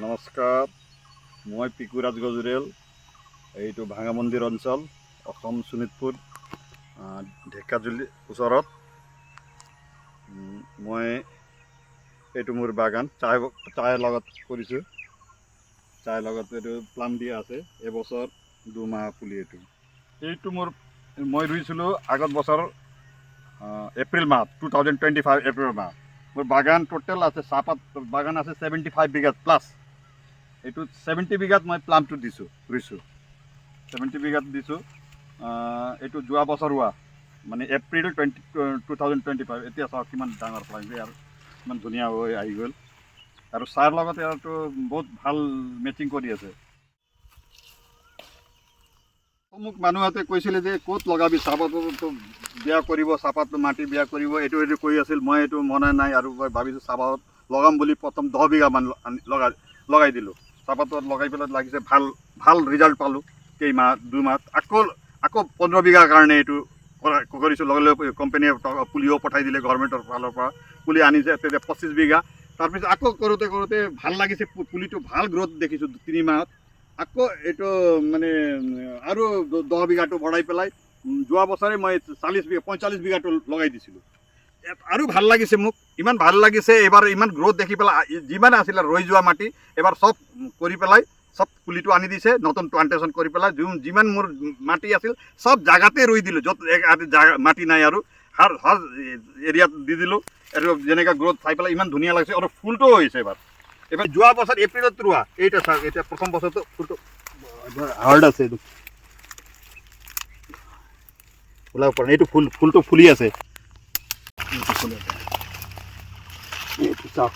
নমস্কাৰ, মই পিকুৰাজ গজুৰেল। এইটো ভাঙা মন্দিৰ অঞ্চল, অসম শোণিতপুৰ ঢেকাজুলিৰ ওচৰত। মই এইটো মোৰ বাগান চাহৰ লগত কৰিছোঁ। চাহৰ লগত এইটো প্লাম দিয়া আছে। এবছৰ 2 মাহ পুলি। এইটো মই ৰুইছিলোঁ আগত বছৰ এপ্ৰিল মাহ 2025 এপ্ৰিল মাহ। মোৰ বাগান টোটেল আছে, চাহপাত বাগান আছে 75 বিঘাত প্লাছ। এইটো 70 বিঘাত মই প্লামটো ৰুইছোঁ। 70 বিঘাত দিছোঁ। এইটো যোৱা বছৰ ৰোৱা, মানে এপ্ৰিল 2025। এতিয়া চাওক কিমান ডাঙৰ প্লাম আৰু ইমান ধুনীয়া হৈ আহি গ'ল। আৰু চাহৰ লগত এইটো বহুত ভাল মেচিং কৰি আছে। মোক মানুহহঁতে কৈছিলে যে ক'ত লগাবি, চাহপাতটো বেয়া কৰিব, চাহপাতটো মাটি বেয়া কৰিব, এইটো কৈ আছিল। মই এইটো মনে নাই আৰু মই ভাবিছোঁ চাহপাত লগাম বুলি প্ৰথম 10 বিঘামান লগাই দিলোঁ। চাহপাতত লগাই পেলাই লাগিছে, ভাল ৰিজাল্ট পালোঁ। কেইমাহ 2 মাহ আকৌ 15 বিঘাৰ কাৰণে এইটো কৰিছোঁ। লগে কোম্পানীয়ে পুলিও পঠাই দিলে, গভৰ্ণমেণ্টৰ ফালৰ পৰা পুলি আনিছে। তেতিয়া 25 বিঘা। তাৰপিছত আকৌ কৰোঁতে ভাল লাগিছে, পুলিটো ভাল গ্ৰ'থ দেখিছোঁ 3 মাহত। আকৌ এইটো মানে আৰু 10 বিঘাটো বঢ়াই পেলাই যোৱা বছৰে মই 45 বিঘাটো লগাই দিছিলোঁ। আৰু ভাল লাগিছে মোক, ইমান ভাল লাগিছে। এবাৰ ইমান গ্ৰ'থ দেখি পেলাই যিমান আছিলে ৰৈ যোৱা মাটি এবাৰ চব কৰি পেলাই চব পুলিটো আনি দিছে, নতুন প্লান্টেশ্যন কৰি পেলাই। যিমান মোৰ মাটি আছিল চব জাগাতে ৰুই দিলোঁ, য'ত মাটি নাই আৰু হৰ এৰিয়াত দি দিলোঁ। আৰু যেনেকৈ গ্ৰ'থ চাই পেলাই ইমান ধুনীয়া লাগিছে। আৰু ফুলটোও হৈছে এবাৰ যোৱা বছৰ এপ্ৰিলত ৰোৱা। এইটা চাওক, এতিয়া প্ৰথম বছৰটো ফুলটো হাৰ্ড আছে। এইটো ওলাব পৰা নাই। এইটো ফুলটো ফুলি আছে। এইটো চাওক,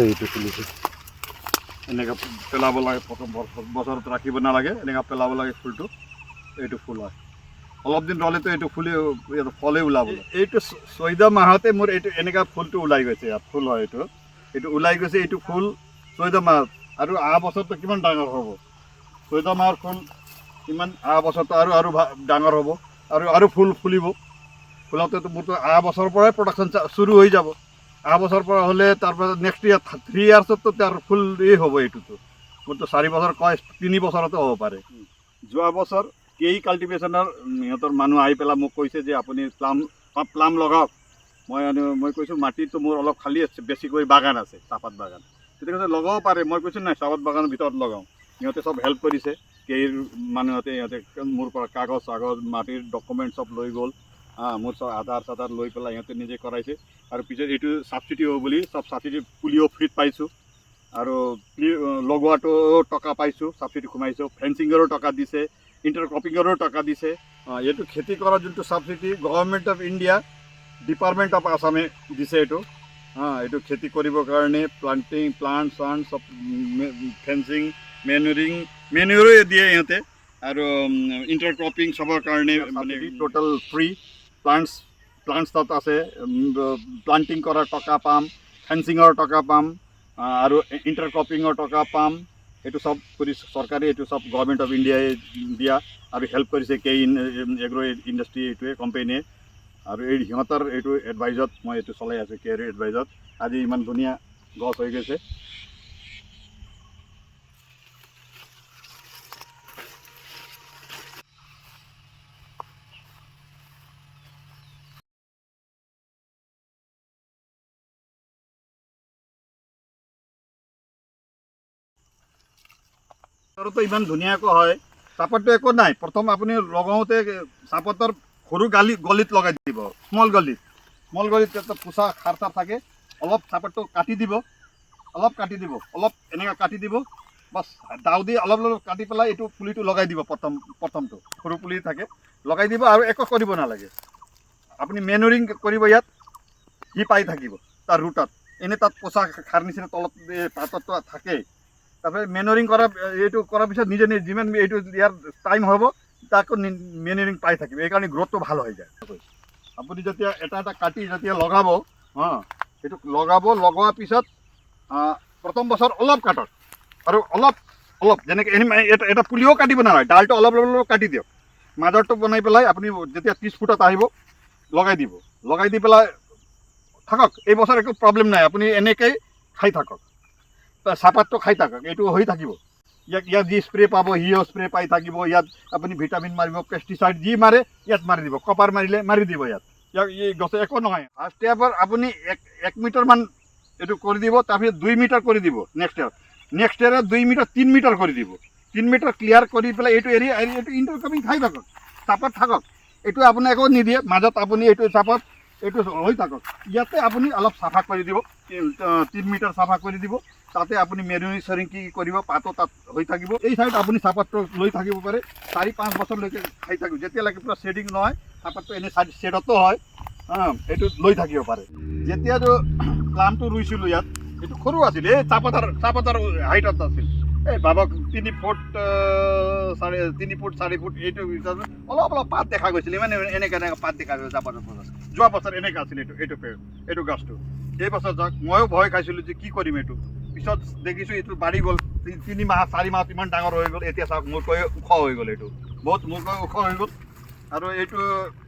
এইটো ফুলিছে। এনেকৈ পেলাব লাগে, প্ৰথম বছৰত ৰাখিব নালাগে, এনেকৈ পেলাব লাগে ফুলটো। এইটো ফুল হয়, অলপ দিন ৰ'লেতো এইটো ফলে ওলাব। এইটো 14 মাহতে মোৰ এইটো এনেকুৱা ফুলটো ওলাই গৈছে। ইয়াত ফুল হয়, এইটো ওলাই গৈছে। এইটো ফুল 14 মাহত, আৰু অহা বছৰটো কিমান ডাঙৰ হ'ব। 14 মাহৰ ফুল ইমান, অহা বছৰটো আৰু ডাঙৰ হ'ব, আৰু ফুল ফুলিব। ফুলাওঁতেতো মোৰতো অহা বছৰৰ পৰাই প্ৰডাকশ্যন শুৰু হৈ যাব। অহা বছৰৰ পৰা হ'লে তাৰপাছত নেক্সট ইয়াৰ 3 ইয়াৰ্ছতো তাৰ ফুল হ'ব। এইটোতো মোৰতো 4 বছৰ কয়, 3 বছৰতো হ'ব পাৰে। যোৱা বছৰ কাল্টিভেশ্যনৰ সিহঁতৰ মানুহ আহি পেলাই মোক কৈছে যে আপুনি প্লাম লগাওক। মই কৈছোঁ মাটিটো মোৰ অলপ খালী আছে, বেছিকৈ বাগান আছে, চাহপাত বাগান। তেতিয়া কৈছে লগাব পাৰে। মই কৈছোঁ নাই, চাহপাত বাগানৰ ভিতৰত লগাওঁ। সিহঁতে চব হেল্প কৰিছে। মানুহহঁতে মোৰ পৰা কাগজ মাটিৰ ডকুমেণ্ট চব লৈ গ'ল। মোৰ চব আধাৰ লৈ পেলাই সিহঁতে নিজে কৰাইছে। আৰু পিছত এইটো ছাবচিডি হ'ব বুলি চব ছাবচিডি পুলিও ফ্ৰীত পাইছোঁ। আৰু লগোৱাটো টকা পাইছোঁ, ছাবচিডি সোমাইছোঁ। ফেঞ্চিঙৰো টকা দিছে, ইণ্টাৰক্ৰপিঙৰো টকা দিছে। এইটো খেতি কৰা যোনটো subsidy government of India, department of আছামে দিছে। এইটো খেতি কৰিবৰ কাৰণে প্লাণ্ট চব ফেঞ্চিং, মেনুৰো দিয়ে সিহঁতে। আৰু ইণ্টাৰক্ৰপিং চবৰ কাৰণে মানে টোটেল ফ্ৰী। প্লাণ্টছ তাত আছে। প্লান্টিং কৰাৰ টকা পাম, ফেঞ্চিঙৰ টকা পাম, আৰু ইণ্টাৰক্ৰপিঙৰ টকা পাম। এইটো চব কৰি চৰকাৰে, এইটো চব গভৰ্ণমেণ্ট অফ ইণ্ডিয়াই দিয়া আৰু হেল্প কৰিছে এগ্ৰ ইণ্ডাষ্ট্ৰী এইটোৱে কোম্পানীয়ে। আৰু সিহঁতৰ এইটো এডভাইজত মই এইটো চলাই আছোঁ, এডভাইজত। আজি ইমান ধুনীয়া গছ হৈ গৈছে। তো ইমান ধুনীয়াকৈ হয়। চাহপাতটো একো নাই, প্ৰথম আপুনি লগাওঁতে চাহপাতৰ সৰু গলিত লগাই দিব, স্মল গলিত এটা পোচা খাৰ থাকে। অলপ চাহপাতটো কাটি দিব, অলপ এনেকৈ কাটি দিব। বাছ দাও দি অলপ কাটি পেলাই এইটো পুলিটো লগাই দিব। প্ৰথমটো সৰু পুলি থাকে, লগাই দিব। আৰু একো কৰিব নালাগে। আপুনি মেনুৰিং কৰিব, ইয়াত সি পাই থাকিব তাৰ ৰুটত। এনেই তাত পোচা খাৰ নিচিনা তলত পাততো থাকেই। তাৰপিছত মেনুৰিং কৰাৰ পিছত নিজে যিমান এইটো ইয়াৰ টাইম হ'ব, তাকো মেনুৰিং পাই থাকিব। এইকাৰণে গ্ৰ'থটো ভাল হৈ যায়। আপুনি যেতিয়া এটা কাটি যেতিয়া লগাব, সেইটো লগোৱাৰ পিছত প্ৰথম বছৰ অলপ কাটক, আৰু অলপ যেনেকৈ এটা পুলিও কাটিব নালাগে, ডালটো অলপ কাটি দিয়ক। মাজৰটো বনাই পেলাই আপুনি যেতিয়া 30 ফুটত আহিব, লগাই দি পেলাই থাকক। এই বছৰ একো প্ৰব্লেম নাই। আপুনি এনেকৈ খাই থাকক, চাহপাতটো খাই থাকক, এইটো হৈ থাকিব। ইয়াত যি স্প্ৰে পাব সিও স্প্ৰে পাই থাকিব। ইয়াত আপুনি ভিটামিন মাৰিব, পেষ্টিচাইড যি মাৰে ইয়াত মাৰি দিব, কপাৰ মাৰিলে মাৰি দিব। ইয়াক এই গছে একো নহয়। ফাৰ্ষ্ট ষ্টেপত আপুনি 1 মিটাৰমান এইটো কৰি দিব, তাৰপিছত 2 মিটাৰ কৰি দিব। নেক্সট ইয়াৰত 2 মিটাৰ 3 মিটাৰ কৰি দিব। 3 মিটাৰ ক্লিয়াৰ কৰি পেলাই এইটো এৰি এইটো ইণ্টাৰকামিং খাই থাকক, চাহপাত থাকক। এইটো আপুনি একো নিদিয়ে, মাজত আপুনি এইটো চাহপাত এইটো হৈ থাকক। ইয়াতে আপুনি অলপ চাফা কৰি দিব, 3 মিটাৰ চাফা কৰি দিব। তাতে আপুনি মেৰুনিচাৰিং কি কৰিব, পাতো তাত হৈ থাকিব। এই চাইড আপুনি চাহপাতটো লৈ থাকিব পাৰে 4-5 বছৰলৈকে খাই থাকিব। যেতিয়ালৈকে পূৰা শ্বেডিং নহয়, চাহপাতটো এনে শ্বেডতো হয়, এইটো লৈ থাকিব পাৰে। যেতিয়াতো প্লামটো ৰুইছিলোঁ ইয়াত, এইটো সৰু আছিল, এই চাহপাতৰ হাইটত আছিল। এই ভাবক 3 ফুট 4 ফুট এইটো অলপ পাত দেখা গৈছিল। ইমান এনেকৈ পাত দেখা গৈছিল চাহপাতৰ গছত। যোৱা বছৰ এনেকৈ আছিল এইটো গাছটো। এই বছৰ যাওক, ময়ো ভয় খাইছিলোঁ যে কি কৰিম এইটো। পিছত দেখিছোঁ এইটো বাঢ়ি গ'ল, 3 মাহ 4 মাহত ইমান ডাঙৰ হৈ গ'ল। এতিয়া চাওক মোৰকৈ ওখ হৈ গ'ল, এইটো বহুত মোৰকৈ ওখ হৈ গ'ল। আৰু এইটো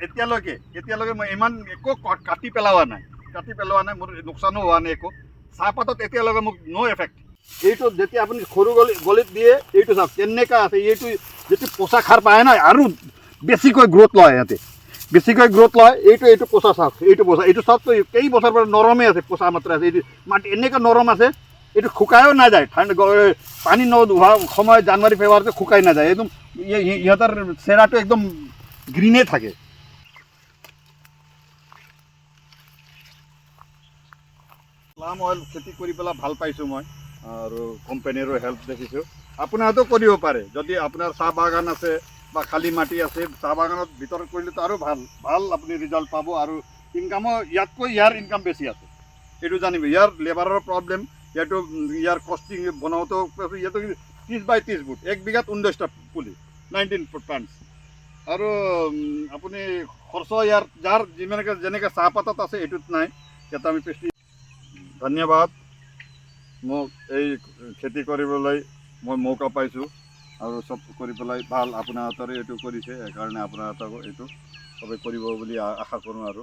এতিয়ালৈকে মই ইমান একো কাটি পেলোৱা নাই, মোৰ লোকচানো হোৱা নাই একো। চাহপাতত এতিয়ালৈকে মোক ন' এফেক্ট। এইটো যেতিয়া আপুনি সৰু গলিত দিয়ে, এইটো চাওক কেনেকুৱা আছে। এইটো যেতিয়া পচা সাৰ পায় নাই আৰু বেছিকৈ গ্ৰোথ লয়, ইয়াতে বেছিকৈ গ্ৰোথ লয়। এইটো পচা চাওক, এইটো চাওক কেই বছৰ পৰা নৰমে আছে, পচা মাত্ৰ আছে। এইটো মাটি এনেকৈ নৰম আছে, এইটো শুকায়ো নাযায়। পানী নোহোৱা সময় জানুৱাৰী ফেব্ৰুৱাৰীতে শুকাই নাযায়। একদম ইহঁতৰ চেৰাটো একদম গ্ৰীণে থাকে। প্লাম অইল খেতি কৰি পেলাই ভাল পাইছোঁ মই, আৰু কোম্পানীৰো হেল্প দেখিছোঁ। আপোনাৰতো কৰিব পাৰে, যদি আপোনাৰ চাহ বাগান আছে বা খালী মাটি আছে। চাহ বাগানত ভিতৰত কৰিলেতো আৰু ভাল আপুনি ৰিজাল্ট পাব। আৰু ইনকামো ইয়াতকৈ ইয়াৰ ইনকাম বেছি আছে, এইটো জানিব। ইয়াৰ লেবাৰৰ প্ৰব্লেম, ইয়াৰ কষ্টিং বনাওঁতেও ইয়াতো 30x30 ফুট, 1 বিঘাত 19টা পুলি, 19 প্লাণ্টছ। আৰু আপুনি খৰচ ইয়াৰ যাৰ যেনেকৈ চাহপাতত আছে এইটোত নাই। ইয়াত আমি ধন্যবাদ। মোক এই খেতি কৰিবলৈ মই মৌকা পাইছোঁ, আৰু চব কৰি পেলাই ভাল। আপোনাৰ হাতৰে এইটো কৰিছে, সেইকাৰণে আপোনাৰ হাতক এইটো চবেই কৰিব বুলি আশা কৰোঁ। আৰু